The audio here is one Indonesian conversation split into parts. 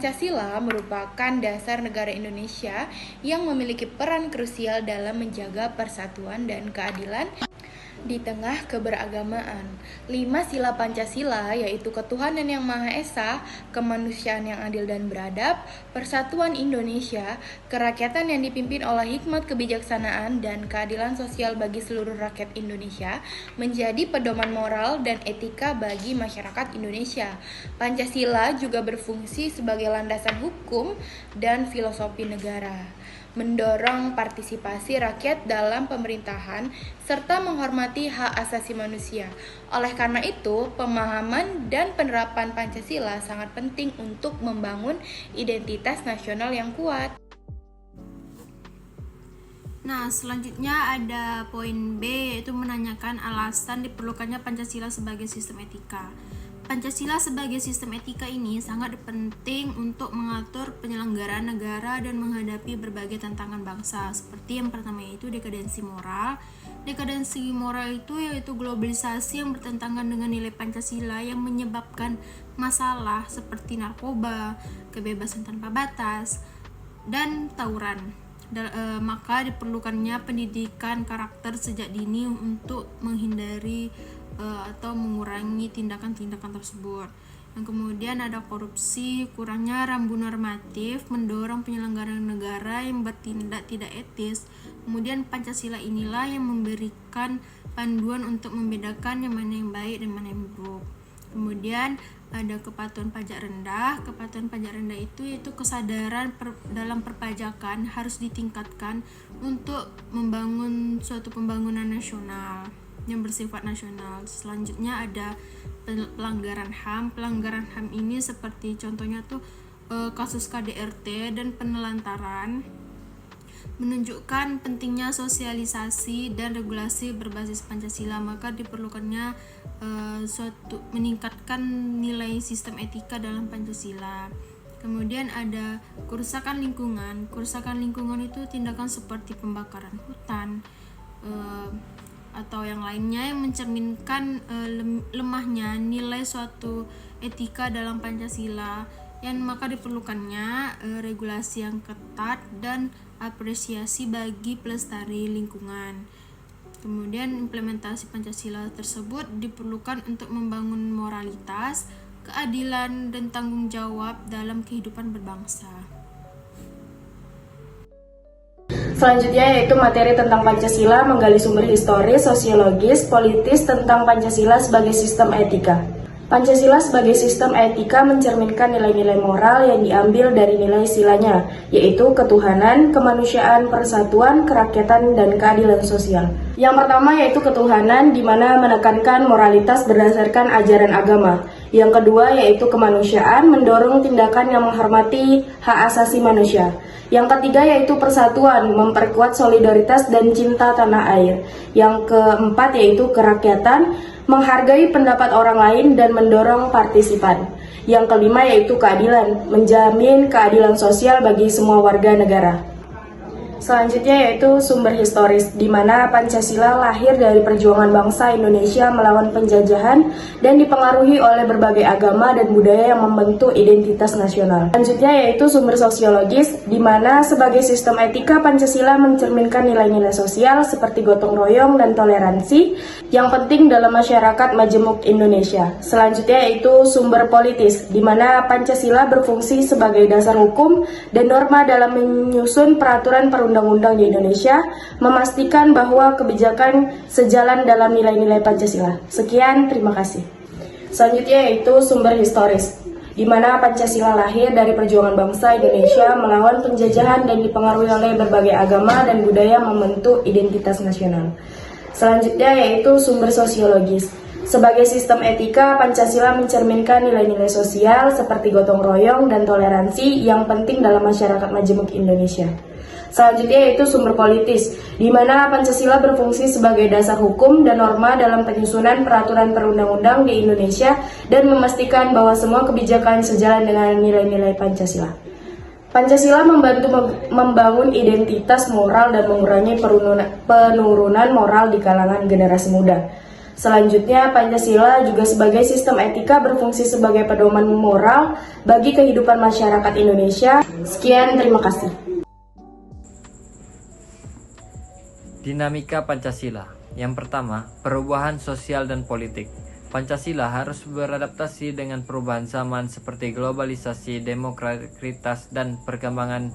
Pancasila merupakan dasar negara Indonesia yang memiliki peran krusial dalam menjaga persatuan dan keadilan di tengah keberagamaan. 5 sila Pancasila yaitu ketuhanan yang Maha Esa, kemanusiaan yang adil dan beradab, persatuan Indonesia, kerakyatan yang dipimpin oleh hikmat kebijaksanaan, dan keadilan sosial bagi seluruh rakyat Indonesia menjadi pedoman moral dan etika bagi masyarakat Indonesia. Pancasila juga berfungsi sebagai landasan hukum dan filosofi negara, mendorong partisipasi rakyat dalam pemerintahan, serta menghormati hak asasi manusia. Oleh karena itu, pemahaman dan penerapan Pancasila sangat penting untuk membangun identitas nasional yang kuat. Nah, selanjutnya ada poin B, yaitu menanyakan alasan diperlukannya Pancasila sebagai sistem etika. Pancasila sebagai sistem etika ini sangat penting untuk mengatur penyelenggaraan negara dan menghadapi berbagai tantangan bangsa. Seperti yang pertama yaitu dekadensi moral. Dekadensi moral itu yaitu globalisasi yang bertentangan dengan nilai Pancasila yang menyebabkan masalah seperti narkoba, kebebasan tanpa batas, dan tawuran. Maka diperlukannya pendidikan karakter sejak dini untuk menghindari atau mengurangi tindakan-tindakan tersebut. Yang kemudian ada korupsi, kurangnya rambu normatif, mendorong penyelenggaraan negara yang bertindak tidak etis. Kemudian Pancasila inilah yang memberikan panduan untuk membedakan yang mana yang baik dan mana yang buruk. Kemudian ada kepatuhan pajak rendah. Kepatuhan pajak rendah itu yaitu kesadaran dalam perpajakan harus ditingkatkan untuk membangun suatu pembangunan nasional yang bersifat nasional. Selanjutnya ada pelanggaran HAM. Pelanggaran HAM ini seperti contohnya tuh kasus KDRT dan penelantaran, menunjukkan pentingnya sosialisasi dan regulasi berbasis Pancasila. Maka diperlukannya meningkatkan nilai sistem etika dalam Pancasila. Kemudian ada kerusakan lingkungan. Kerusakan lingkungan itu tindakan seperti pembakaran hutan atau yang lainnya yang mencerminkan lemahnya nilai suatu etika dalam Pancasila, yang maka diperlukannya regulasi yang ketat dan apresiasi bagi pelestari lingkungan. Kemudian implementasi Pancasila tersebut diperlukan untuk membangun moralitas, keadilan, dan tanggung jawab dalam kehidupan berbangsa. Selanjutnya yaitu materi tentang Pancasila, menggali sumber historis, sosiologis, politis tentang Pancasila sebagai sistem etika. Pancasila sebagai sistem etika mencerminkan nilai-nilai moral yang diambil dari nilai silanya, yaitu ketuhanan, kemanusiaan, persatuan, kerakyatan, dan keadilan sosial. Yang pertama yaitu ketuhanan, di mana menekankan moralitas berdasarkan ajaran agama. Yang kedua yaitu kemanusiaan, mendorong tindakan yang menghormati hak asasi manusia. Yang ketiga yaitu persatuan, memperkuat solidaritas dan cinta tanah air. Yang keempat yaitu kerakyatan, menghargai pendapat orang lain dan mendorong partisipan. Yang kelima yaitu keadilan, menjamin keadilan sosial bagi semua warga negara. Selanjutnya yaitu sumber historis, di mana Pancasila lahir dari perjuangan bangsa Indonesia melawan penjajahan dan dipengaruhi oleh berbagai agama dan budaya yang membentuk identitas nasional. Selanjutnya yaitu sumber sosiologis, di mana sebagai sistem etika Pancasila mencerminkan nilai-nilai sosial seperti gotong royong dan toleransi yang penting dalam masyarakat majemuk Indonesia. Selanjutnya yaitu sumber politis, di mana Pancasila berfungsi sebagai dasar hukum dan norma dalam menyusun peraturan perundang-undang di Indonesia, memastikan bahwa kebijakan sejalan dalam nilai-nilai Pancasila. Sekian, terima kasih. Selanjutnya yaitu sumber historis, di mana Pancasila lahir dari perjuangan bangsa Indonesia melawan penjajahan dan dipengaruhi oleh berbagai agama dan budaya membentuk identitas nasional. Selanjutnya yaitu sumber sosiologis. Sebagai sistem etika, Pancasila mencerminkan nilai-nilai sosial seperti gotong royong dan toleransi yang penting dalam masyarakat majemuk Indonesia. Selanjutnya yaitu sumber politis, di mana Pancasila berfungsi sebagai dasar hukum dan norma dalam penyusunan peraturan perundang-undang di Indonesia dan memastikan bahwa semua kebijakan sejalan dengan nilai-nilai Pancasila. Pancasila membantu membangun identitas moral dan mengurangi penurunan moral di kalangan generasi muda. Selanjutnya, Pancasila juga sebagai sistem etika berfungsi sebagai pedoman moral bagi kehidupan masyarakat Indonesia. Sekian, terima kasih. Dinamika Pancasila. Yang pertama, perubahan sosial dan politik. Pancasila harus beradaptasi dengan perubahan zaman seperti globalisasi, demokratitas, dan perkembangan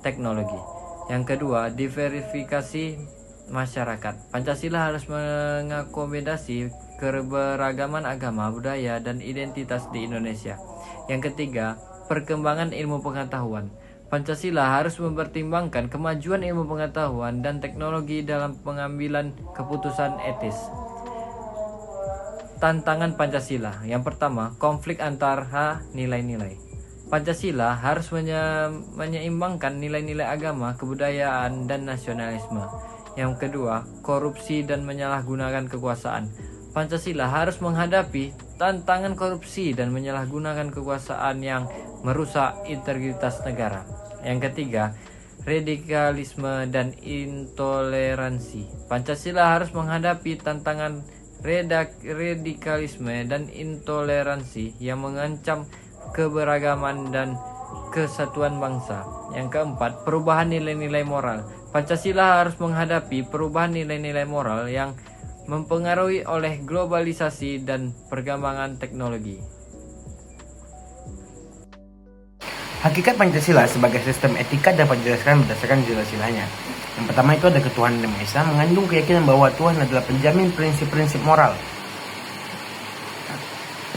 teknologi. Yang kedua, diversifikasi masyarakat. Pancasila harus mengakomodasi keberagaman agama, budaya, dan identitas di Indonesia. Yang ketiga, perkembangan ilmu pengetahuan. Pancasila harus mempertimbangkan kemajuan ilmu pengetahuan dan teknologi dalam pengambilan keputusan etis. Tantangan Pancasila. Yang pertama, konflik antara nilai-nilai. Pancasila harus menyeimbangkan nilai-nilai agama, kebudayaan, dan nasionalisme. Yang kedua, korupsi dan menyalahgunakan kekuasaan. Pancasila harus menghadapi tantangan korupsi dan menyalahgunakan kekuasaan yang merusak integritas negara. Yang ketiga, radikalisme dan intoleransi. Pancasila harus menghadapi tantangan radikalisme dan intoleransi yang mengancam keberagaman dan kesatuan bangsa. Yang keempat, perubahan nilai-nilai moral. Pancasila harus menghadapi perubahan nilai-nilai moral yang mempengaruhi oleh globalisasi dan perkembangan teknologi. Hakikat Pancasila sebagai sistem etika dapat dijelaskan berdasarkan sila-silanya. Yang pertama itu ada ketuhanan yang Maha Esa, mengandung keyakinan bahwa Tuhan adalah penjamin prinsip-prinsip moral.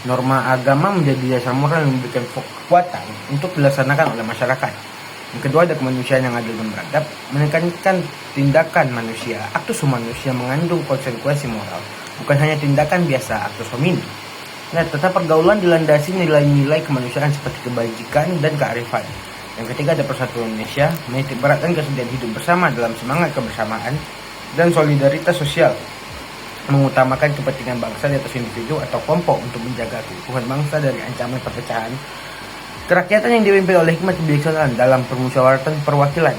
Norma agama menjadi dasar moral yang memberikan kekuatan untuk dilaksanakan oleh masyarakat. Yang kedua ada kemanusiaan yang adil dan beradab, menekankan tindakan manusia. Aktus manusia mengandung konsekuensi moral, bukan hanya tindakan biasa aktus homini. Nah, tetap pergaulan dilandasi nilai-nilai kemanusiaan seperti kebajikan dan kearifan. Yang ketiga ada persatuan Indonesia, menitik beratkan kesediaan hidup bersama dalam semangat kebersamaan dan solidaritas sosial, mengutamakan kepentingan bangsa di atas individu atau kelompok untuk menjaga keutuhan bangsa dari ancaman perpecahan. Kerakyatan yang dipimpin oleh hikmat kebijaksanaan dalam permusyawaratan perwakilan,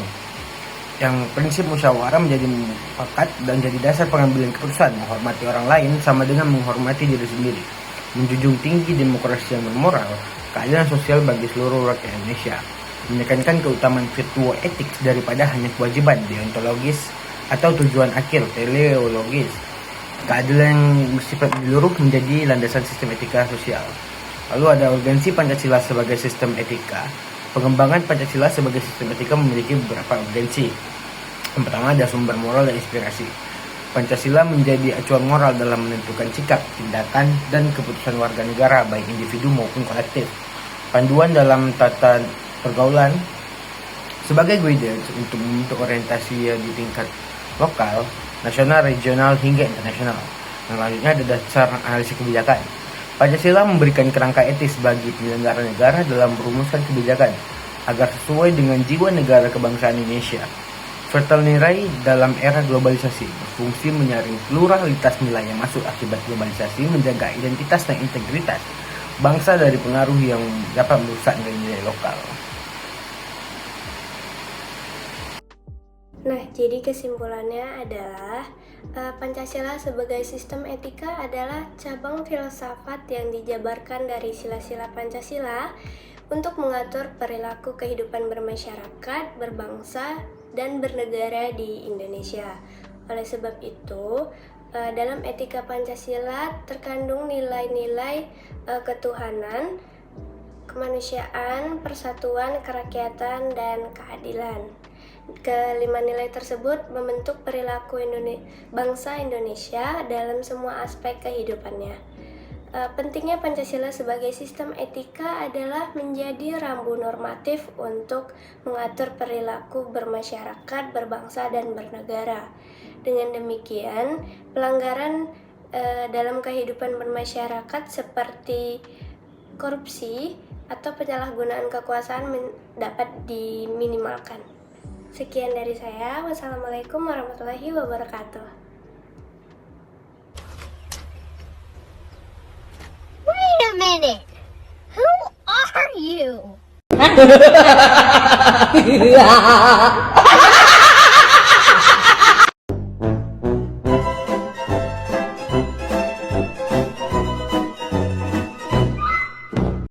yang prinsip musyawarah menjadi mufakat dan jadi dasar pengambilan keputusan. Menghormati orang lain sama dengan menghormati diri sendiri, menjunjung tinggi demokrasi yang bermoral, keadilan sosial bagi seluruh rakyat Indonesia, menekankan keutamaan virtuo etik daripada hanya kewajiban deontologis atau tujuan akhir teleologis. Keadilan yang bersifat menyeluruh menjadi landasan sistem etika sosial. Lalu ada urgensi Pancasila sebagai sistem etika. Pengembangan Pancasila sebagai sistem etika memiliki beberapa urgensi. Yang pertama ada sumber moral dan inspirasi. Pancasila menjadi acuan moral dalam menentukan sikap, tindakan, dan keputusan warga negara baik individu maupun kolektif. Panduan dalam tata pergaulan sebagai guidance untuk membentuk orientasi di tingkat lokal, nasional, regional, hingga internasional. Yang selanjutnya ada dasar analisis kebijakan. Pancasila memberikan kerangka etis bagi penyelenggara negara dalam merumuskan kebijakan agar sesuai dengan jiwa negara kebangsaan Indonesia. Serta nilai dalam era globalisasi berfungsi menyaring pluralitas nilai yang masuk akibat globalisasi, menjaga identitas dan integritas bangsa dari pengaruh yang dapat merusak nilai-nilai lokal. Nah, jadi kesimpulannya adalah Pancasila sebagai sistem etika adalah cabang filsafat yang dijabarkan dari sila-sila Pancasila untuk mengatur perilaku kehidupan bermasyarakat, berbangsa, dan bernegara di Indonesia. Oleh sebab itu, dalam etika Pancasila terkandung nilai-nilai ketuhanan, kemanusiaan, persatuan, kerakyatan, dan keadilan. Kelima nilai tersebut membentuk perilaku bangsa Indonesia dalam semua aspek kehidupannya. Pentingnya Pancasila sebagai sistem etika adalah menjadi rambu normatif untuk mengatur perilaku bermasyarakat, berbangsa, dan bernegara. Dengan demikian, pelanggaran dalam kehidupan bermasyarakat seperti korupsi atau penyalahgunaan kekuasaan dapat diminimalkan. Sekian dari saya. Wassalamualaikum warahmatullahi wabarakatuh. Wait a minute. Who are you?